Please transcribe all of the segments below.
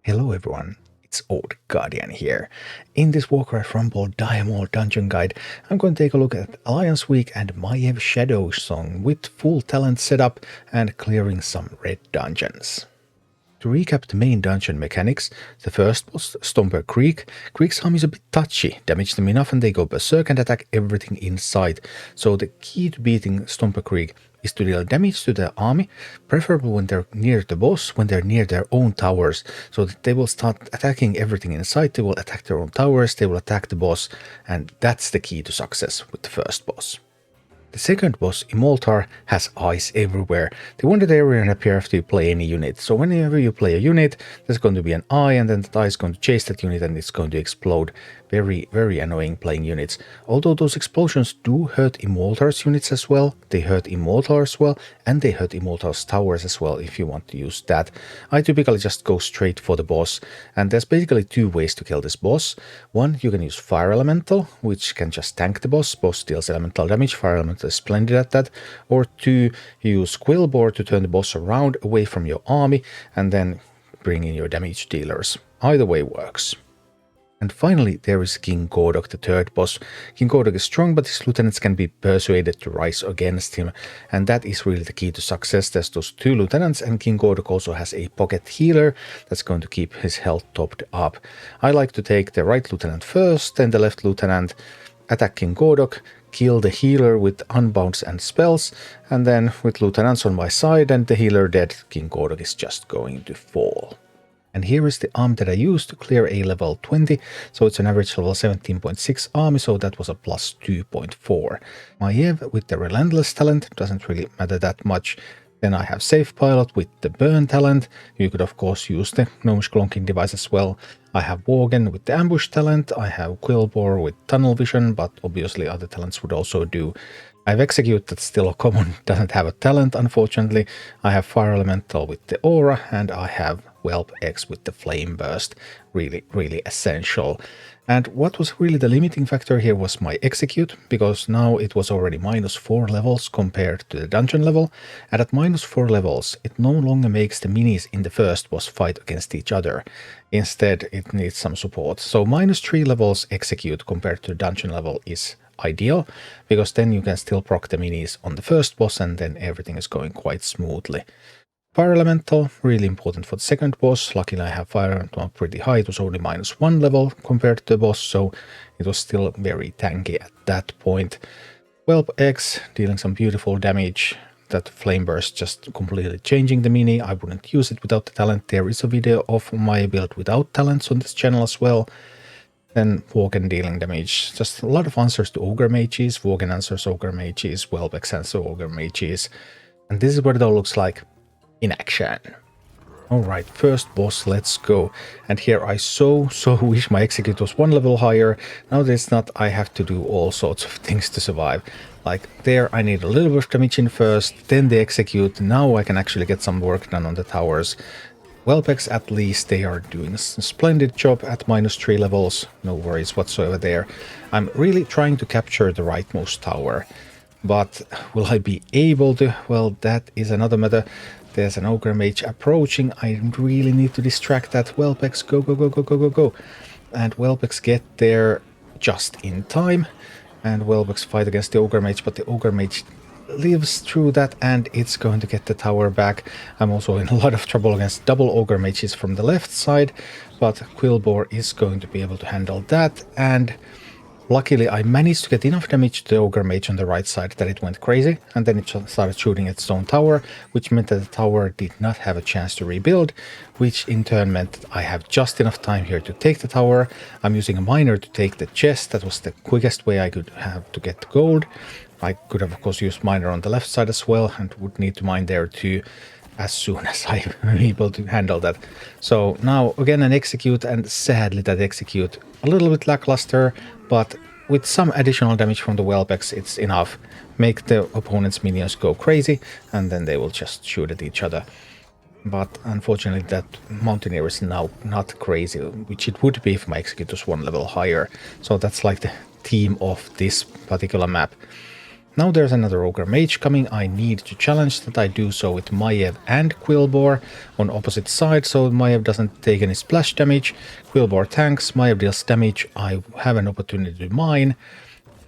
Hello everyone, it's Old Guardian here. In this Warcraft Rumble Dire Maul dungeon guide, I'm going to take a look at Alliance Week and Maiev Shadow Song with full talent setup and clearing some red dungeons. To recap the main dungeon mechanics, the first boss, Stomper Kreeg. Kreeg's army is a bit touchy, damage them enough and they go berserk and attack everything in sight. So the key to beating Stomper Kreeg is to deal damage to the army, preferably when they're near the boss, when they're near their own towers, so that they will start attacking everything in sight, they will attack their own towers, they will attack the boss, and that's the key to success with the first boss. The second boss, Immol'thar, has eyes everywhere. They wander the area and appear after you play any unit. So whenever you play a unit, there's going to be an eye and then the eye is going to chase that unit and it's going to explode. Very, very annoying playing units. Although those explosions do hurt Immol'thar's units as well, they hurt Immol'thar as well, and they hurt Immol'thar's towers as well if you want to use that. I typically just go straight for the boss, and there's basically two ways to kill this boss. One, you can use Fire Elemental, which can just tank the boss. Boss deals elemental damage, Fire Elemental is splendid at that. Or two, you use Quillbore to turn the boss around away from your army, and then bring in your damage dealers. Either way works. And finally, there is King Gordok, the third boss. King Gordok is strong, but his lieutenants can be persuaded to rise against him, and that is really the key to success. There's those two lieutenants, and King Gordok also has a pocket healer that's going to keep his health topped up. I like to take the right lieutenant first, then the left lieutenant, attack King Gordok, kill the healer with unbounds and spells, and then with lieutenants on my side and the healer dead, King Gordok is just going to fall. And here is the army that I used to clear a level 20, so it's an average level 17.6 army, so that was a plus 2.4. Maiev with the Relentless talent, doesn't really matter that much. Then I have Safe Pilot with the Burn talent. You could of course use the Gnomish Clonking device as well. I have Worgen with the Ambush talent. I have Quillbore with Tunnel Vision, but obviously other talents would also do. I have Execute, that's still a common, doesn't have a talent unfortunately. I have Fire Elemental with the Aura, and I have Whelp X with the Flame Burst. Really, really essential. And what was really the limiting factor here was my Execute, because now it was already -4 levels compared to the dungeon level, and at -4 levels it no longer makes the minis in the first boss fight against each other. Instead it needs some support. So -3 levels Execute compared to the dungeon level is ideal, because then you can still proc the minis on the first boss and then everything is going quite smoothly. Fire Elemental, really important for the second boss. Luckily I have Fire Elemental pretty high, it was only -1 level compared to the boss, so it was still very tanky at that point. Whelp X, dealing some beautiful damage. That Flame Burst just completely changing the mini. I wouldn't use it without the talent. There is a video of my build without talents on this channel as well. Then Worgen dealing damage. Just a lot of answers to Ogre Mages. Worgen answers Ogre Mages, Whelp X answers Ogre Mages. And this is what it all looks like in action. Alright, first boss, let's go. And here I so wish my Execute was 1 level higher. Now that it's not, I have to do all sorts of things to survive. Like there I need a little bit of damage in first, then the Execute. Now I can actually get some work done on the towers. Whelpex, at least they are doing a splendid job at -3 levels, no worries whatsoever there. I'm really trying to capture the rightmost tower, but will I be able to? Well, that is another matter. There's an Ogre Mage approaching, I really need to distract that. Whelpex, go, go, go, go, go, go, go. And Whelpex get there just in time, and Whelpex fight against the Ogre Mage, but the Ogre Mage lives through that and it's going to get the tower back. I'm also in a lot of trouble against double Ogre Mages from the left side, but Quillbore is going to be able to handle that, and luckily I managed to get enough damage to the Ogre Mage on the right side that it went crazy, and then it started shooting its own tower, which meant that the tower did not have a chance to rebuild, which in turn meant that I have just enough time here to take the tower. I'm using a miner to take the chest. That was the quickest way I could have to get gold. I could have of course used miner on the left side as well, and would need to mine there too as soon as I'm able to handle that. So now again an Execute, and sadly that Execute a little bit lackluster, but with some additional damage from the Whelpex it's enough. Make the opponent's minions go crazy and then they will just shoot at each other. But unfortunately that Mountaineer is now not crazy, which it would be if my Execute was 1 level higher. So that's like the theme of this particular map. Now there's another Ogre Mage coming. I need to challenge that. I do so with Maiev and Quillbore on opposite sides, so Maiev doesn't take any splash damage. Quillbore tanks, Maiev deals damage. I have an opportunity to mine.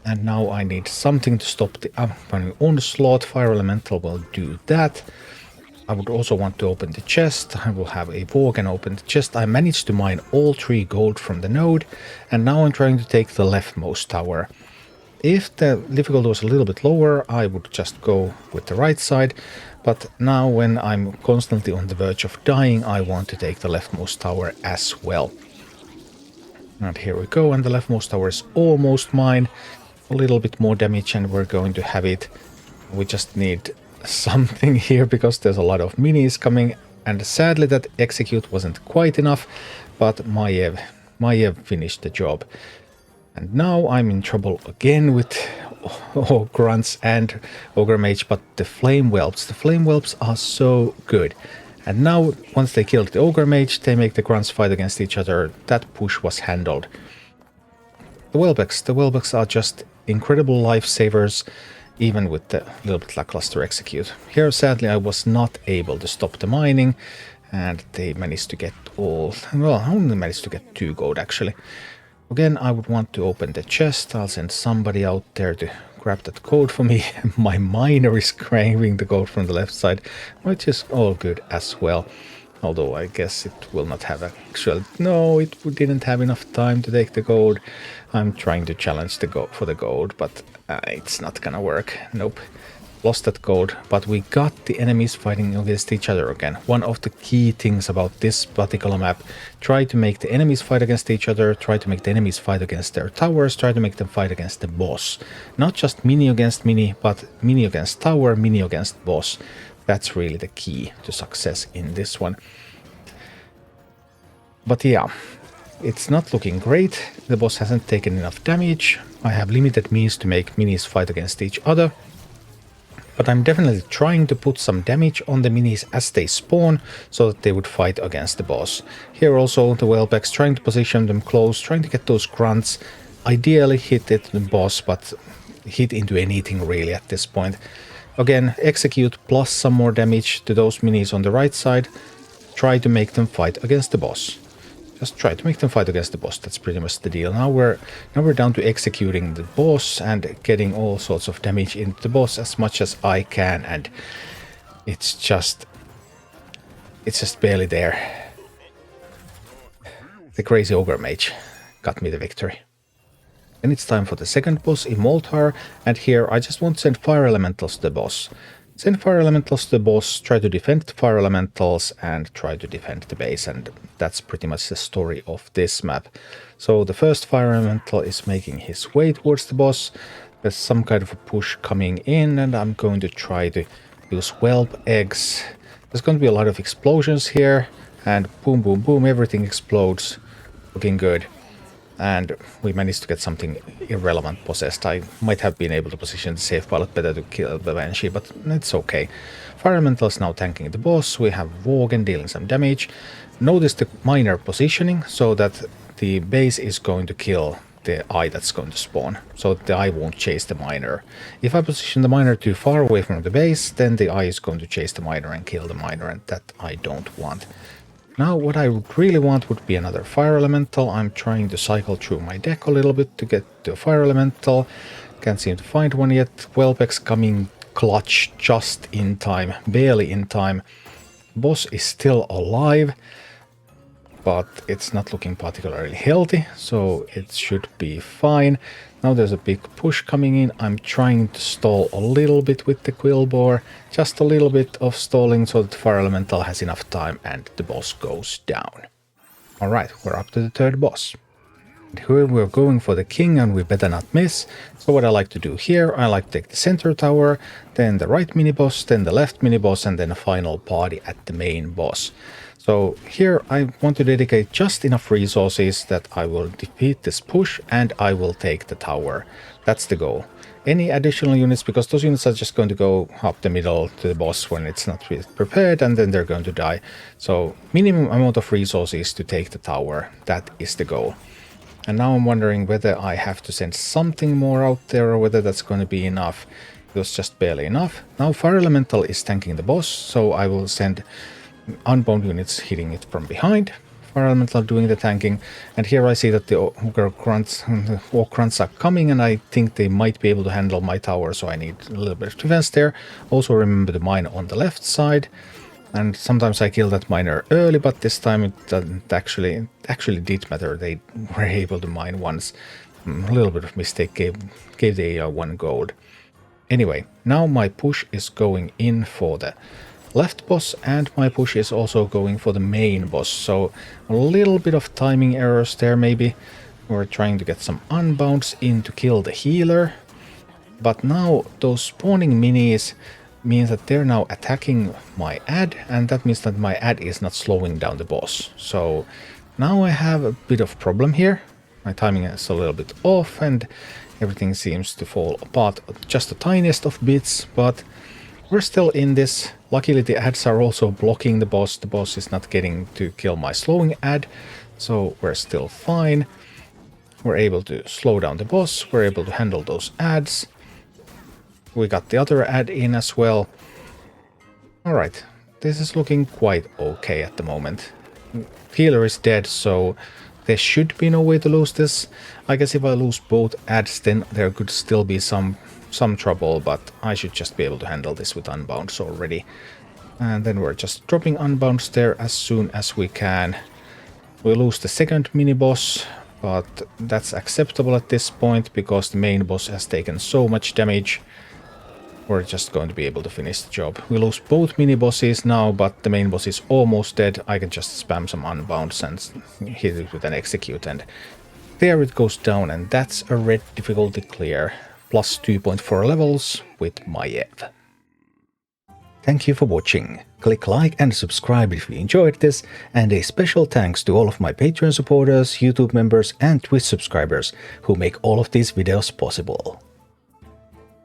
And now I need something to stop the upcoming onslaught. Fire Elemental will do that. I would also want to open the chest. I will have a walk and open the chest. I managed to mine all 3 gold from the node. And now I'm trying to take the leftmost tower. If the difficulty was a little bit lower, I would just go with the right side. But now when I'm constantly on the verge of dying, I want to take the leftmost tower as well. And here we go, and the leftmost tower is almost mine. A little bit more damage and we're going to have it. We just need something here because there's a lot of minis coming. And sadly that execute wasn't quite enough, but Maiev finished the job. And now I'm in trouble again with grunts and Ogre Mage, but the Flame Whelps. The Flame Whelps are so good. And now, once they killed the Ogre Mage, they make the grunts fight against each other. That push was handled. The Whelbecks are just incredible lifesavers, even with the little bit lackluster execute. Here, sadly, I was not able to stop the mining, and they managed to get I only managed to get 2 gold, actually. Again, I would want to open the chest. I'll send somebody out there to grab that gold for me. My miner is craving the gold from the left side, which is all good as well. Although I guess it will not have actual... No, it didn't have enough time to take the gold. I'm trying to challenge the gold for the gold, but it's not gonna work. Nope. Lost that gold, but we got the enemies fighting against each other again. One of the key things about this particular map, try to make the enemies fight against each other, try to make the enemies fight against their towers, try to make them fight against the boss. Not just mini against mini, but mini against tower, mini against boss. That's really the key to success in this one. But yeah, it's not looking great. The boss hasn't taken enough damage. I have limited means to make minis fight against each other. But I'm definitely trying to put some damage on the minis as they spawn, so that they would fight against the boss. Here also the Whelbecks, trying to position them close, trying to get those grunts. Ideally hit the boss, but hit into anything really at this point. Again, execute plus some more damage to those minis on the right side. Try to make them fight against the boss. Just try to make them fight against the boss. That's pretty much the deal. Now we're down to executing the boss and getting all sorts of damage into the boss as much as I can, and it's just barely there. The crazy Ogre Mage got me the victory. And it's time for the second boss, Immol'thar, and here I just want to send Fire Elementals to the boss. Send Fire Elementals to the boss, try to defend the Fire Elementals, and try to defend the base, and that's pretty much the story of this map. So the first Fire Elemental is making his way towards the boss. There's some kind of a push coming in, and I'm going to try to use Whelp Eggs. There's going to be a lot of explosions here, and boom, boom, boom, everything explodes. Looking good. And we managed to get something irrelevant possessed. I might have been able to position the safe pilot better to kill the Banshee, but it's okay. Fire Elemental is now tanking the boss. We have Worgen dealing some damage. Notice the miner positioning, so that the base is going to kill the eye that's going to spawn, so the eye won't chase the miner. If I position the miner too far away from the base, then the eye is going to chase the miner and kill the miner, and that I don't want. Now what I would really want would be another Fire Elemental. I'm trying to cycle through my deck a little bit to get to a Fire Elemental. Can't seem to find one yet. Whelbecks coming clutch just in time, barely in time. Boss is still alive, but it's not looking particularly healthy, so it should be fine. Now there's a big push coming in. I'm trying to stall a little bit with the Quillbore, just a little bit of stalling so that the Fire Elemental has enough time and the boss goes down. Alright, we're up to the third boss. And here we're going for the king, and we better not miss. So what I like to do here, I like to take the center tower, then the right mini-boss, then the left mini-boss, and then a final party at the main boss. So here I want to dedicate just enough resources that I will defeat this push and I will take the tower. That's the goal. Any additional units, because those units are just going to go up the middle to the boss when it's not prepared, and then they're going to die. So minimum amount of resources to take the tower. That is the goal. And now I'm wondering whether I have to send something more out there or whether that's going to be enough. It was just barely enough. Now Fire Elemental is tanking the boss, so I will send Unbound units hitting it from behind. Fire Elemental doing the tanking, and here I see that the Ogre Grunts, the Orc Grunts are coming, and I think they might be able to handle my tower, so I need a little bit of defense there. Also remember the mine on the left side, and sometimes I kill that miner early, but this time it doesn't actually did matter. They were able to mine once. A little bit of mistake gave the AI 1 gold. Anyway, now my push is going in for the left boss, and my push is also going for the main boss, so a little bit of timing errors there maybe. We're trying to get some unbounds in to kill the healer, but now those spawning minis means that they're now attacking my ad, and that means that my ad is not slowing down the boss. So now I have a bit of problem here. My timing is a little bit off and everything seems to fall apart just the tiniest of bits, but we're still in this. Luckily the ads are also blocking the boss. The boss is not getting to kill my slowing ad, so we're still fine. We're able to slow down the boss. We're able to handle those ads. We got the other ad in as well. Alright, this is looking quite okay at the moment. Healer is dead, so there should be no way to lose this. I guess if I lose both ads, then there could still be some trouble, but I should just be able to handle this with unbounds already. And then we're just dropping unbounds there as soon as we can. We lose the second mini-boss, but that's acceptable at this point because the main boss has taken so much damage. We're just going to be able to finish the job. We lose both mini-bosses now, but the main boss is almost dead. I can just spam some unbounds and hit it with an execute, and there it goes down, and that's a red difficulty clear. Plus 2.4 levels with Maiev. Thank you for watching. Click like and subscribe if you enjoyed this, and a special thanks to all of my Patreon supporters, YouTube members and Twitch subscribers who make all of these videos possible.